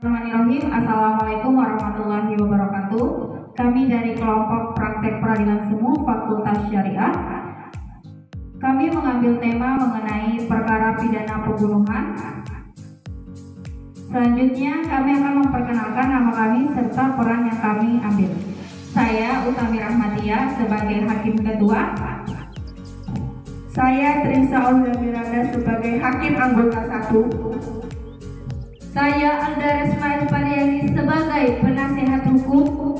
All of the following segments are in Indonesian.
Bismillahirrahmanirrahim. Assalamualaikum warahmatullahi wabarakatuh. Kami dari kelompok praktek peradilan semu Fakultas Syariah. Kami mengambil tema mengenai perkara pidana pembunuhan. Selanjutnya kami akan memperkenalkan nama kami serta peran yang kami ambil. Saya Utami Rahmatia sebagai Hakim Ketua. Saya Trisa Olga Miranda sebagai Hakim Anggota 1. Saya Alda Resmail Paliani sebagai Penasehat Hukum.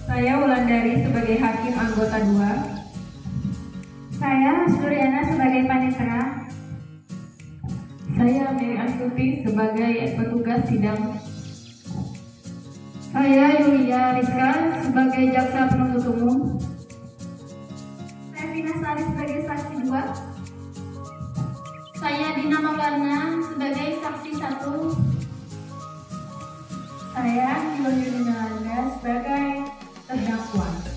Saya Wulandari sebagai Hakim Anggota 2. Saya Suryana sebagai Panitera. Saya Mary Astuti sebagai petugas sidang. Saya Yulia Rizka sebagai Jaksa Penuntut Umum. Saya Vina Sari sebagai Saksi 2. Saya Dina Maulana sebagai Saksi 1. Saya Yuni Nalanda sebagai terdakwa.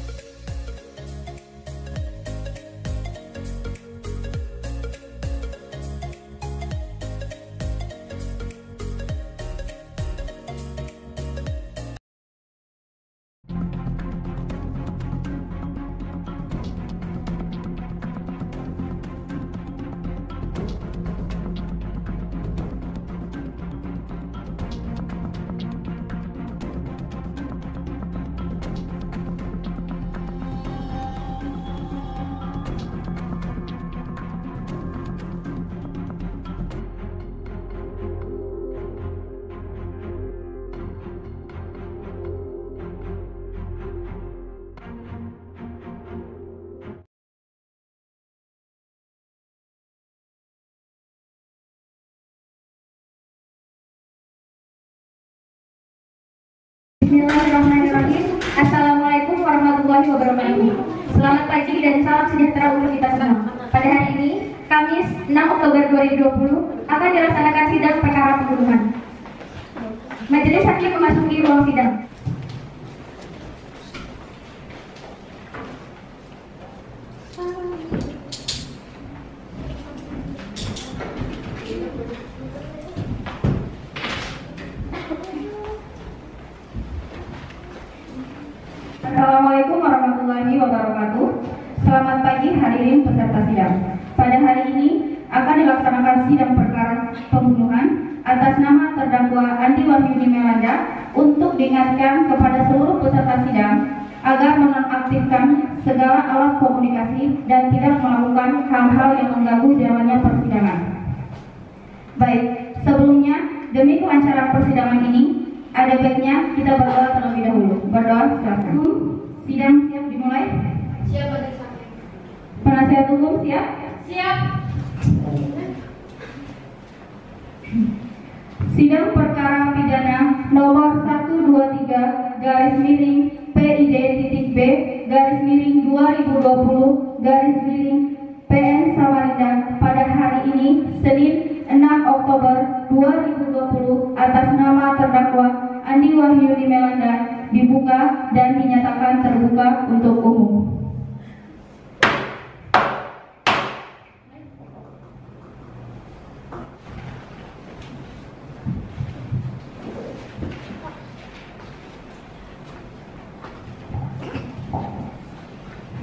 Bismillahirrahmanirrahim. Assalamualaikum warahmatullahi wabarakatuh. Selamat pagi dan salam sejahtera untuk kita semua. Pada hari ini, Kamis 6 Oktober 2020, akan dilaksanakan sidang perkara pembunuhan. Majelis Hakim memasuki ruang sidang. Assalamualaikum warahmatullahi wabarakatuh. Selamat pagi hadirin peserta sidang. Pada hari ini akan dilaksanakan sidang perkara pembunuhan atas nama terdakwa Andi Wahyudi Melanda untuk diingatkan kepada seluruh peserta sidang agar menonaktifkan segala alat komunikasi dan tidak melakukan hal-hal yang mengganggu jalannya persidangan. Baik, sebelumnya demi kelancaran persidangan ini ada baiknya kita berdoa terlebih dahulu. Berdoa silakan. Sidang siap dimulai? Siap, Majelis Hakim. Penasihat hukum siap? Siap. Sidang perkara pidana nomor 123 garis miring PID.B garis miring 2020 garis miring PN Samarinda pada hari ini Senin 6 Oktober 2020 atas nama terdakwa Andi Wahyudi Melanda dibuka dan dinyatakan terbuka untuk umum.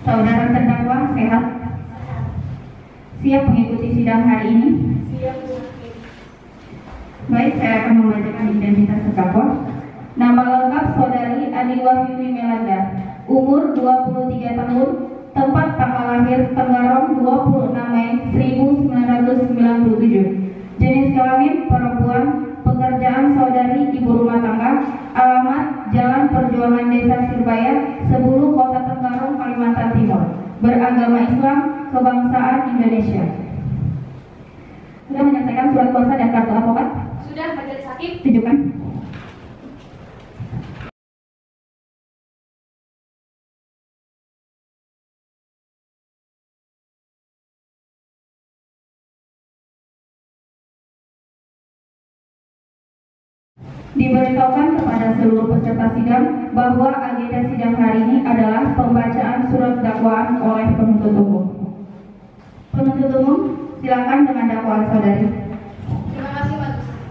Saudara terdakwa sehat? Siap mengikuti sidang hari ini? Siap. Baik, saya akan membacakan identitas terdakwa. Nama lengkap Saudari Andi Wahyudi Melanda, umur 23 tahun, tempat tanggal lahir Tenggarong 26 Mei 1997, jenis kelamin perempuan, pekerjaan Saudari ibu rumah tangga, alamat Jalan Perjuangan Desa Sirbaya, Sebulu, Kota Tenggarong, Kalimantan Timur, beragama Islam, kebangsaan Indonesia. Sudah menyelesaikan surat kuasa dan kartu advokat? Sudah, Majelis Hakim. Tunjukkan. Diberitahukan kepada seluruh peserta sidang bahwa agenda sidang hari ini adalah pembacaan surat dakwaan oleh penuntut umum. Penuntut umum, silakan dengan dakwaan saudari. Terima kasih, Majelis Hakim.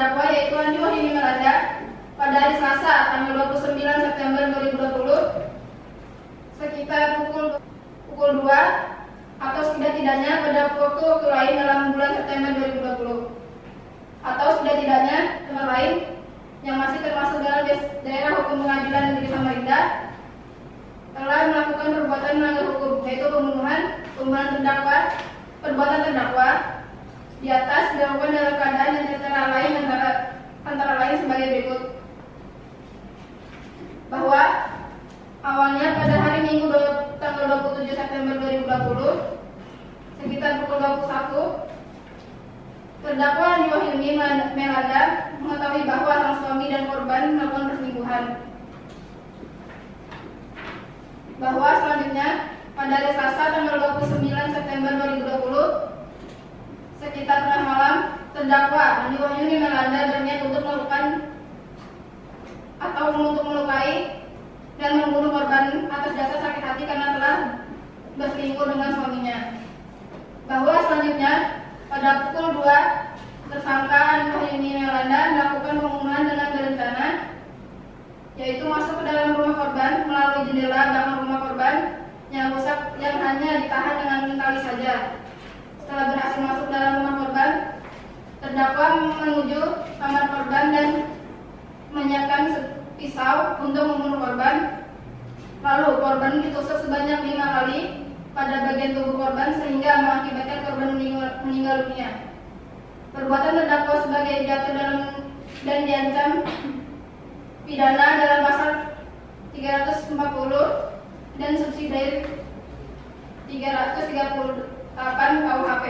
terdakwa yaitu Andi Wahyuni Melanda pada hari Selasa tanggal 29 September 2020 sekitar pukul 2 atau setidak-tidaknya pada waktu lain dalam bulan September 2020 atau setidak-tidaknya tempat lain yang masih termasuk dalam daerah hukum pengadilan negeri Samarinda telah melakukan perbuatan melanggar hukum, yaitu perbuatan terdakwa di atas dilakukan dalam keadaan dan antara lain sebagai berikut. Bahwa awalnya pada hari Minggu tanggal 27 September 2020 sekitar pukul 21, terdakwa Andi Wahyuni Melanda mengetahui bahwa sang suami dan korban melakukan perselingkuhan. Bahwa selanjutnya pada hari Selasa tanggal 29 September 2020 sekitar tengah malam, terdakwa Andi Wahyuni Melanda berniat untuk melakukan atau untuk melukai dan membunuh korban atas dasar sakit hati karena telah berselingkuh dengan suaminya. Bahwa selanjutnya pada pukul 2, tersangka Andi Wahyuni Melanda melakukan pembunuhan dengan berencana, yaitu masuk ke dalam rumah korban melalui jendela belakang rumah korban yang rusak yang hanya ditahan dengan tali saja. Setelah berhasil masuk dalam rumah korban, terdakwa menuju kamar korban dan menyiapkan pisau untuk membunuh korban. Lalu korban ditusuk sebanyak 5 kali pada bagian tubuh korban sehingga mengakibatkan korban meninggal dunia. Perbuatan terdakwa sebagai jatuh dalam dan diancam pidana dalam pasal 340 dan subsidi 338 KUHP.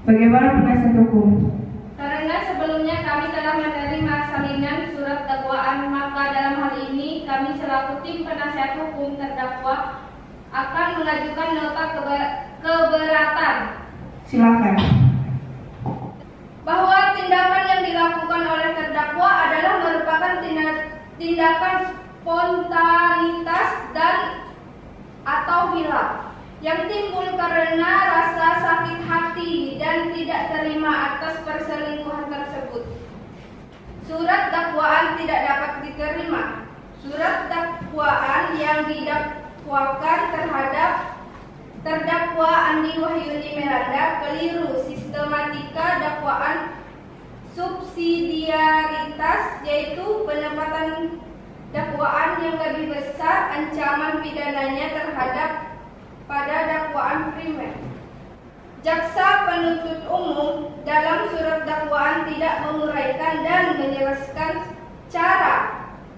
Bagaimana penasihat hukum? Karena sebelumnya kami telah menerima salinan surat dakwaan, maka dalam hal ini kami selaku tim penasihat hukum terdakwa akan mengajukan nota keberatan. Silakan. Bahwa tindakan yang dilakukan oleh terdakwa adalah merupakan tindakan spontanitas dan atau hilaf yang timbul karena rasa sakit hati dan tidak terima atas perselingkuhan tersebut. Surat dakwaan tidak dapat diterima. Surat dakwaan yang didakwakan terhadap terdakwa Andi Wahyuni Melanda keliru sistematika dakwaan subsidiaritas, yaitu penempatan dakwaan yang lebih besar ancaman pidananya terhadap pada dakwaan primer. Jaksa penuntut umum dalam surat dakwaan tidak menguraikan dan menjelaskan cara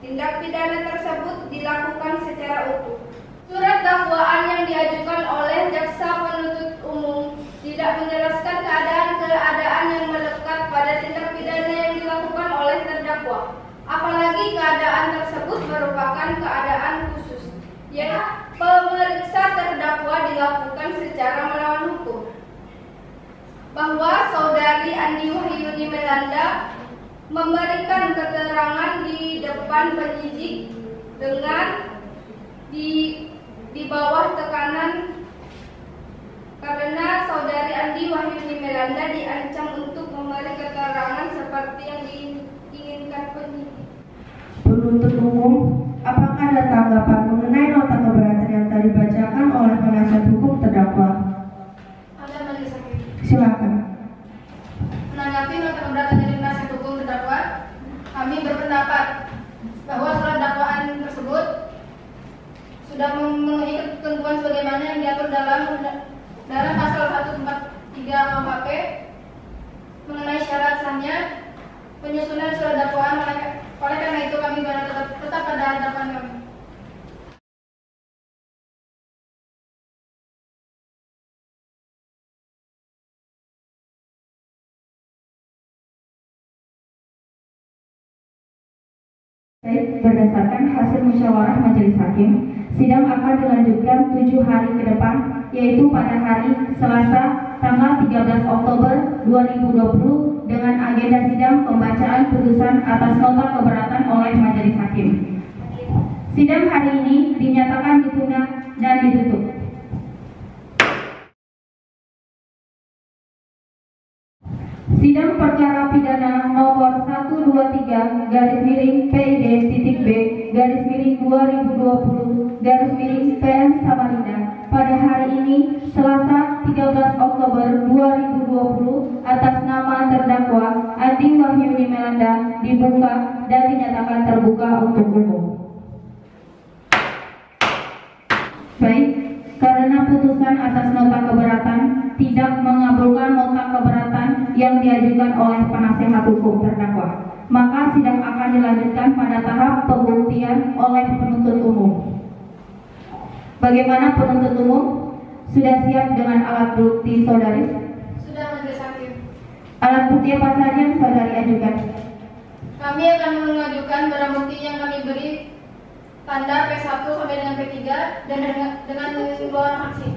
tindak pidana tersebut dilakukan secara utuh. Surat dakwaan yang diajukan oleh jaksa penuntut umum tidak menjelaskan keadaan yang melekat pada tindak pidana yang dilakukan oleh terdakwa. Apalagi keadaan tersebut merupakan keadaan khusus, yaitu pemeriksa terdakwa dilakukan secara melawan hukum. Bahwa saudari Andi Wahyuni Melanda memberikan keterangan di depan penyidik dengan di bawah tekanan karena saudari Andi Wahyuni Melanda diancam untuk memberi keterangan seperti yang diinginkan penyidik. Penuntut umum, apakah ada tanggapan mengenai nota keberatan yang tadi dibacakan oleh penasihat hukum terdakwa? Ada majelis hakim. Silakan. Menanggapi nota keberatan dari penasihat hukum terdakwa, kami berpendapat bahwa surat dakwaan tersebut sudah memenuhi ketentuan sebagaimana yang diatur dalam pasal 143 KUHP mengenai syarat sahnya penyusunan surat dakwaan. Oleh karena itu kami tetap pada hadapan kami. Berdasarkan hasil musyawarah majelis hakim, sidang akan dilanjutkan 7 hari ke depan, yaitu pada hari Selasa tanggal 13 Oktober 2020 dengan agenda sidang pembacaan putusan atas nota keberatan oleh majelis hakim. Sidang hari ini dinyatakan ditunda dan ditutup. Sidang perkara pidana nomor 123 PID-B-2020-PN Samarinda pada hari ini Selasa 13 Oktober 2020 atas nama terdakwa Adi Wahyuni Melanda dibuka dan dinyatakan terbuka untuk umum. Baik, karena putusan atas nota keberatan tidak mengabulkan nota keberatan yang diajukan oleh penasehat hukum terdakwa, maka sidang akan dilanjutkan pada tahap pembuktian oleh penuntut umum. Bagaimana penuntut umum? Sudah siap dengan alat bukti saudari? Sudah, Majelis Hakim. Alat bukti apa saja yang saudari ajukan? Kami akan mengajukan barang bukti yang kami beri tanda P1 sampai dengan P3 dan dengan 2 orang saksi.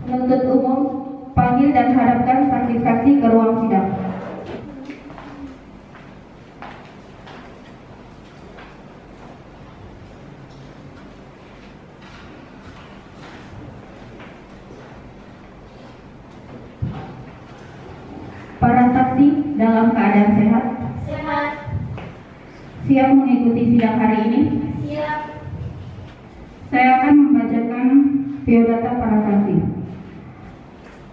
Penuntut umum panggil dan hadapkan saksi-saksi ke ruang sidang. Para saksi dalam keadaan sehat? Sehat. Siap mengikuti sidang hari ini? Siap. Saya akan membacakan biodata para saksi.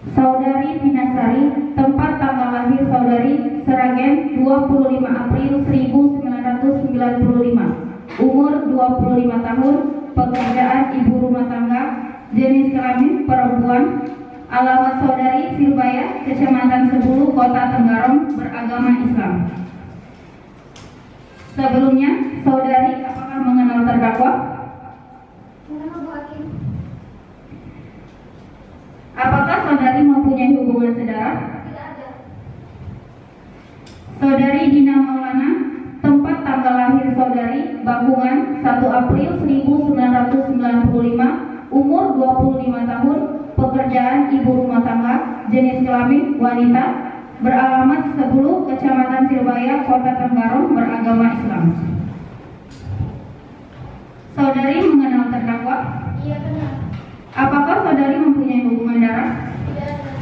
Saudari Vinasari, tempat tanggal lahir saudari Sragen 25 April 1995, umur 25 tahun, pekerjaan ibu rumah tangga, jenis kelamin perempuan, alamat saudari Sirbaya, Kecamatan Sebulu, Kota Tenggarong, beragama Islam. Sebelumnya, saudari apakah mengenal terdakwa? Mengenal, Bu Hakim. Apakah saudari mempunyai hubungan saudara? Tidak ada. Saudari Dina Maulana, tempat tanggal lahir saudari Bakungan 1 April 1995, umur 25 tahun, pekerjaan ibu rumah tangga, jenis kelamin wanita, beralamat Sebulu, Kecamatan Sirbaya, Kota Tenggarong, beragama Islam. Saudari mengenal terdakwa? Iya, kenal. Apakah saudari mempunyai hubungan darah? Tidak ada.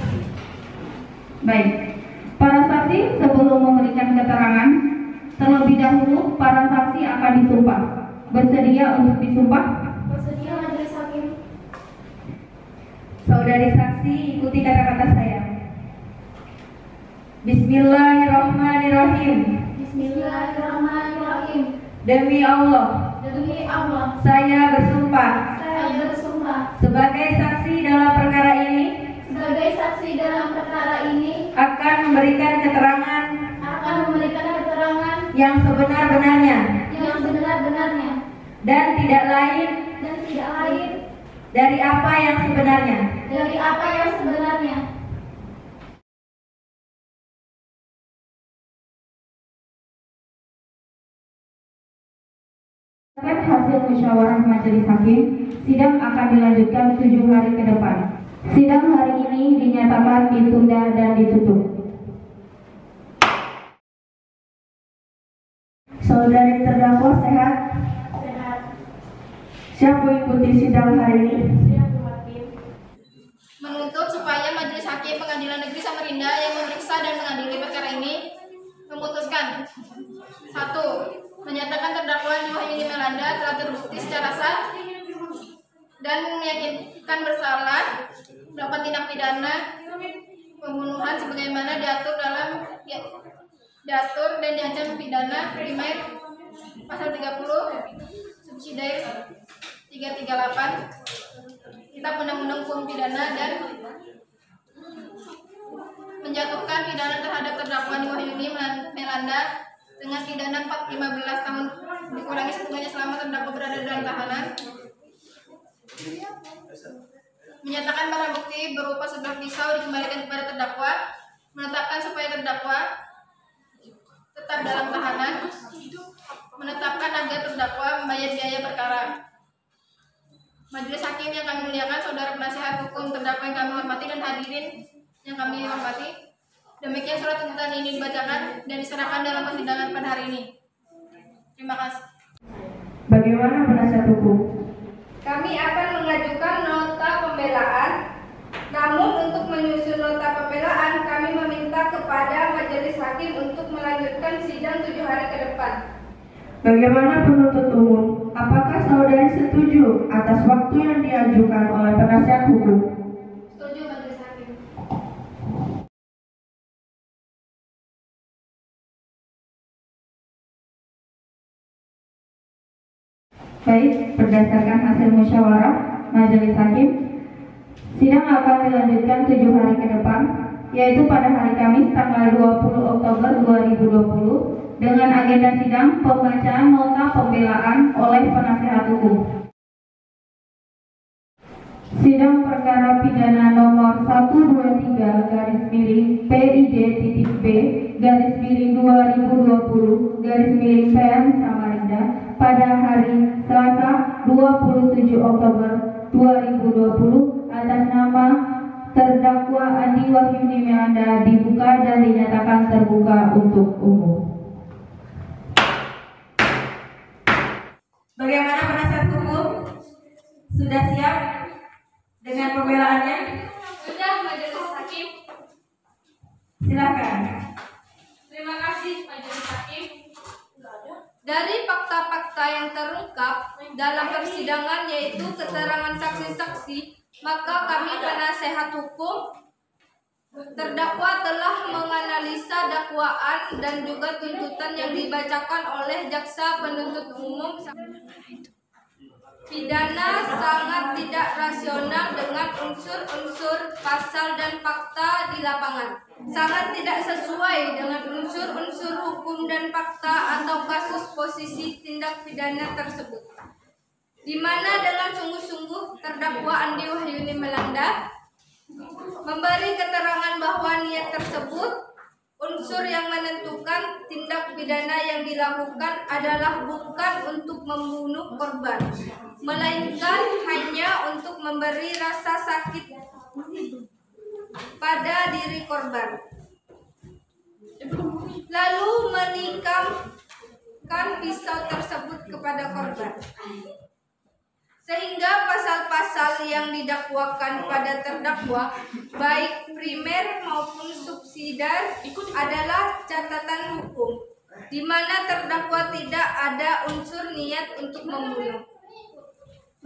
Baik, para saksi sebelum memberikan keterangan, terlebih dahulu para saksi akan disumpah. Bersedia untuk disumpah? Bersedia, Majelis Hakim. Saudari saksi, ikuti kata-kata saya. Bismillahirrahmanirrahim. Bismillahirrahmanirrahim. Demi Allah, Demi Allah, saya bersumpah saya bersumpah sebagai saksi dalam perkara ini sebagai saksi dalam perkara ini akan memberikan keterangan yang sebenar-benarnya dan tidak lain dari apa yang sebenarnya. Hasil musyawarah majelis hakim, sidang akan dilanjutkan 7 hari ke depan. Sidang hari ini dinyatakan ditunda dan ditutup. Saudari terdakwa sehat? Sehat. Siap mengikuti sidang hari ini? Siap, Bu Hakim. Menuntut supaya Majelis Hakim Pengadilan Negeri Samarinda yang memeriksa dan mengadili perkara ini memutuskan: 1. Menyatakan terdakwa Wahyuni Melanda telah terbukti secara sah dan meyakinkan bersalah melakukan tindak pidana pembunuhan sebagaimana diatur dan diancam pidana primer pasal 30 subsidiary 338 Kitab Undang-Undang Hukum Pidana, dan menjatuhkan pidana terhadap terdakwa Wahyuni Melanda dengan pidana 15 tahun dikurangi setengahnya selama terdakwa berada dalam tahanan. Menyatakan barang bukti berupa sebilah pisau dikembalikan kepada terdakwa, menetapkan supaya terdakwa tetap dalam tahanan, menetapkan agar terdakwa membayar biaya perkara. Majelis Hakim yang kami muliakan, saudara penasihat hukum terdakwa yang kami hormati dan hadirin yang kami hormati, demikian surat tuntutan ini dibacakan dan diserahkan dalam persidangan pada hari ini. Terima kasih. Bagaimana penasihat hukum? Kami akan mengajukan nota pembelaan, namun untuk menyusun nota pembelaan kami majelis hakim untuk melanjutkan sidang 7 hari ke depan. Bagaimana penuntut umum? Apakah saudari setuju atas waktu yang diajukan oleh penasihat hukum? Setuju majelis hakim. Baik, berdasarkan hasil musyawarah majelis hakim, sidang akan dilanjutkan 7 hari ke depan, yaitu pada hari Kamis tanggal 20 Oktober 2020 dengan agenda sidang pembacaan nota pembelaan oleh penasihat hukum. Sidang perkara pidana nomor 123-B/2020-PM Samarinda pada hari Selasa 27 Oktober 2020 atas nama terdakwa Andi Wahyuni Melanda dibuka dan dinyatakan terbuka untuk umum. Bagaimana penasihat hukum? Sudah siap dengan pembelaannya? Sudah majelis hakim. Silakan. Terima kasih majelis hakim. Dari fakta-fakta yang terungkap dalam persidangan yaitu keterangan saksi-saksi, maka kami penasehat hukum terdakwa telah menganalisa dakwaan dan juga tuntutan yang dibacakan oleh jaksa penuntut umum. Pidana sangat tidak rasional dengan unsur-unsur pasal dan fakta di lapangan. Sangat tidak sesuai dengan unsur-unsur hukum dan fakta atau kasus posisi tindak pidana tersebut. Di mana dengan sungguh-sungguh terdakwa Andi Wahyuni Melanda memberi keterangan bahwa niat tersebut unsur yang menentukan tindak pidana yang dilakukan adalah bukan untuk membunuh korban, melainkan hanya untuk memberi rasa sakit pada diri korban, lalu menikamkan pisau tersebut kepada korban. Sehingga pasal-pasal yang didakwakan pada terdakwa, baik primer maupun subsidiar, adalah catatan hukum, di mana terdakwa tidak ada unsur niat untuk membunuh,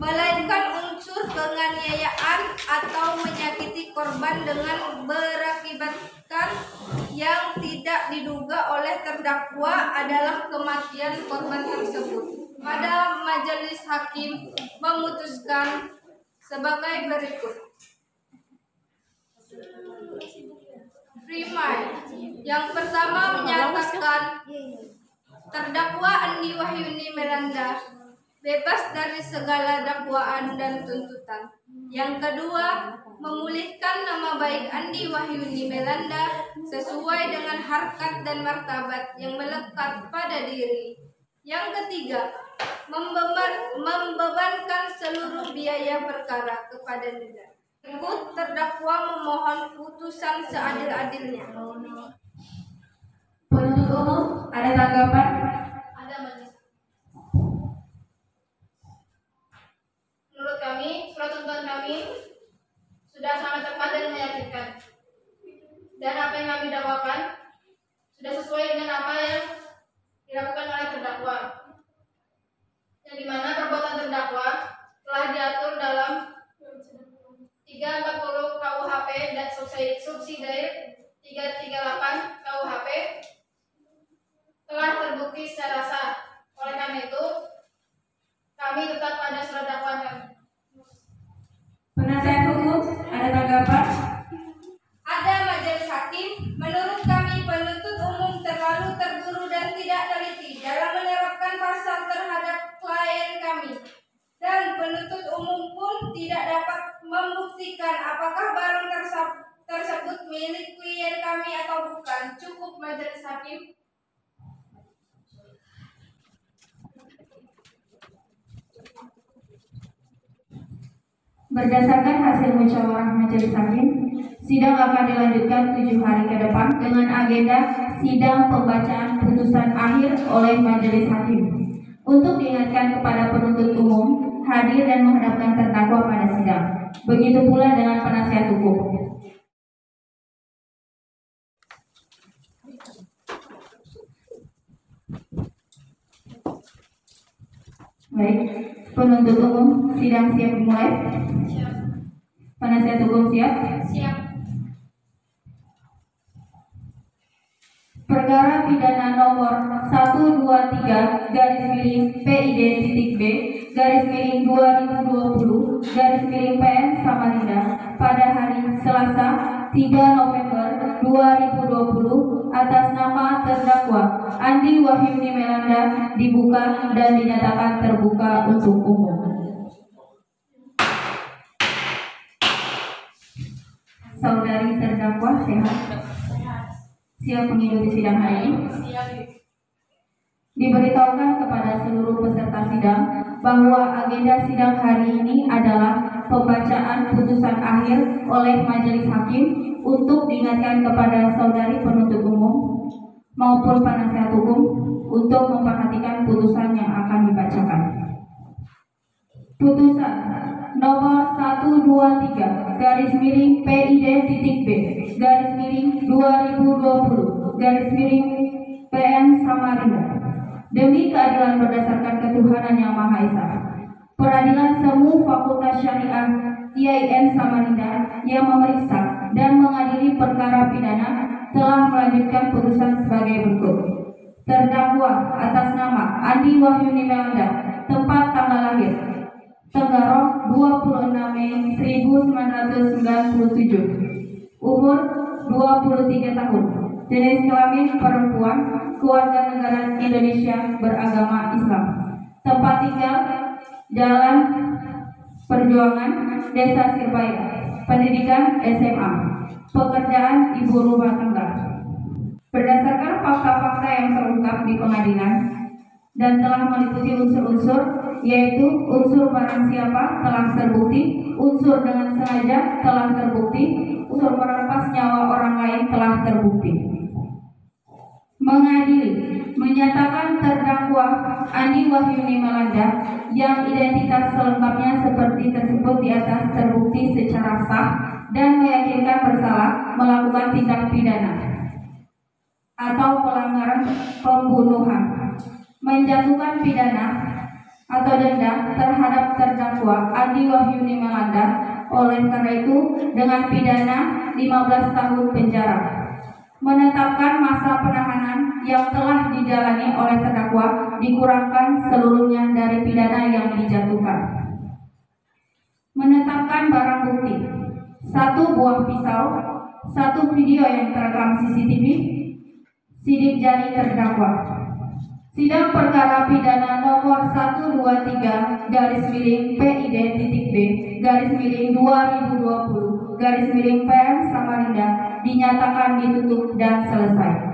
melainkan unsur penganiayaan atau menyakiti korban dengan berakibatkan yang tidak diduga oleh terdakwa adalah kematian korban tersebut. Pada majelis hakim memutuskan sebagai berikut. Primer, yang pertama menyatakan terdakwa Andi Wahyuni Melanda bebas dari segala dakwaan dan tuntutan. Yang kedua, memulihkan nama baik Andi Wahyuni Melanda sesuai dengan harkat dan martabat yang melekat pada diri. Yang ketiga, membebankan seluruh biaya perkara kepada negara. Berikut terdakwa memohon putusan seadil-adilnya. Penuntut umum, ada tanggapan? Ada majelis. Menurut kami, surat tuntutan kami sudah sangat tepat dan meyakinkan. Dan apa yang kami dakwakan sudah sesuai dengan apa yang dilakukan oleh terdakwa, yang dimana perbuatan terdakwa telah diatur dalam 340 KUHP dan subsidiar 338 KUHP telah terbukti secara sah. Oleh karena itu, kami tetap pada surat dakwaan kami. Penasihat hukum, ada tanggapan? Ada majelis hakim. Menurut kami penuntut umum terlalu terburu dan tidak teliti dalam menerapkan pasal terhadap klien kami, dan penuntut umum pun tidak dapat membuktikan apakah barang tersebut milik klien kami atau bukan. Cukup majelis hakim. Berdasarkan hasil musyawarah majelis hakim, sidang akan dilanjutkan 7 hari ke depan dengan agenda sidang pembacaan putusan akhir oleh majelis hakim. Untuk diingatkan kepada penuntut umum hadir dan menghadapkan terdakwa pada sidang. Begitu pula dengan penasihat hukum. Baik, penuntut umum sidang siap dimulai. Siap. Penasihat hukum siap. Siap. Perkara pidana nomor 123 garis miring PID titik B garis miring 2020 garis miring PN Samarinda pada hari Selasa 3 November 2020 atas nama terdakwa Andi Wahyuni Melanda dibuka dan dinyatakan terbuka untuk umum. Saudari terdakwa sehat? Siap mengikuti sidang hari ini? Diberitahukan kepada seluruh peserta sidang bahwa agenda sidang hari ini adalah pembacaan putusan akhir oleh majelis hakim untuk diingatkan kepada saudari penuntut umum maupun penasihat hukum untuk memperhatikan putusan yang akan dibacakan. Putusan nomor 123 garis miring PID titik B garis miring 2020 garis miring PN Samarinda demi keadilan berdasarkan ketuhanan yang Maha Esa. Peradilan Semu Fakultas Syariah IAIN Samarinda yang memeriksa dan mengadili perkara pidana telah melanjutkan putusan sebagai berikut. Terdakwa atas nama Andi Wahyuni Melanda, tempat tanggal lahir Tenggarong 26 Mei 1997, umur 23 tahun, jenis kelamin perempuan, kewarganegaraan Indonesia, beragama Islam, tempat tinggal Jalan Perjuangan, Desa Sirbaya, pendidikan SMA, pekerjaan ibu rumah tangga. Berdasarkan fakta-fakta yang terungkap di pengadilan dan telah meliputi unsur-unsur yaitu unsur barang siapa telah terbukti, unsur dengan sengaja telah terbukti, unsur merampas nyawa orang lain telah terbukti. Mengadili, menyatakan terdakwa Andi Wahyuni Melanda yang identitas selengkapnya seperti tersebut di atas terbukti secara sah dan meyakinkan bersalah melakukan tindak pidana atau pelanggaran pembunuhan, menjatuhkan pidana atau denda terhadap terdakwa Andi Wahyuni Melanda oleh karena itu dengan pidana 15 tahun penjara, menetapkan masa penahanan yang telah dijalani oleh terdakwa dikurangkan seluruhnya dari pidana yang dijatuhkan, menetapkan barang bukti 1 buah pisau, 1 video yang terekam CCTV, sidik jari terdakwa. Sidang perkara pidana nomor 123 garis miring PID titik B garis miring 2020 garis miring PN Samarinda dinyatakan ditutup dan selesai.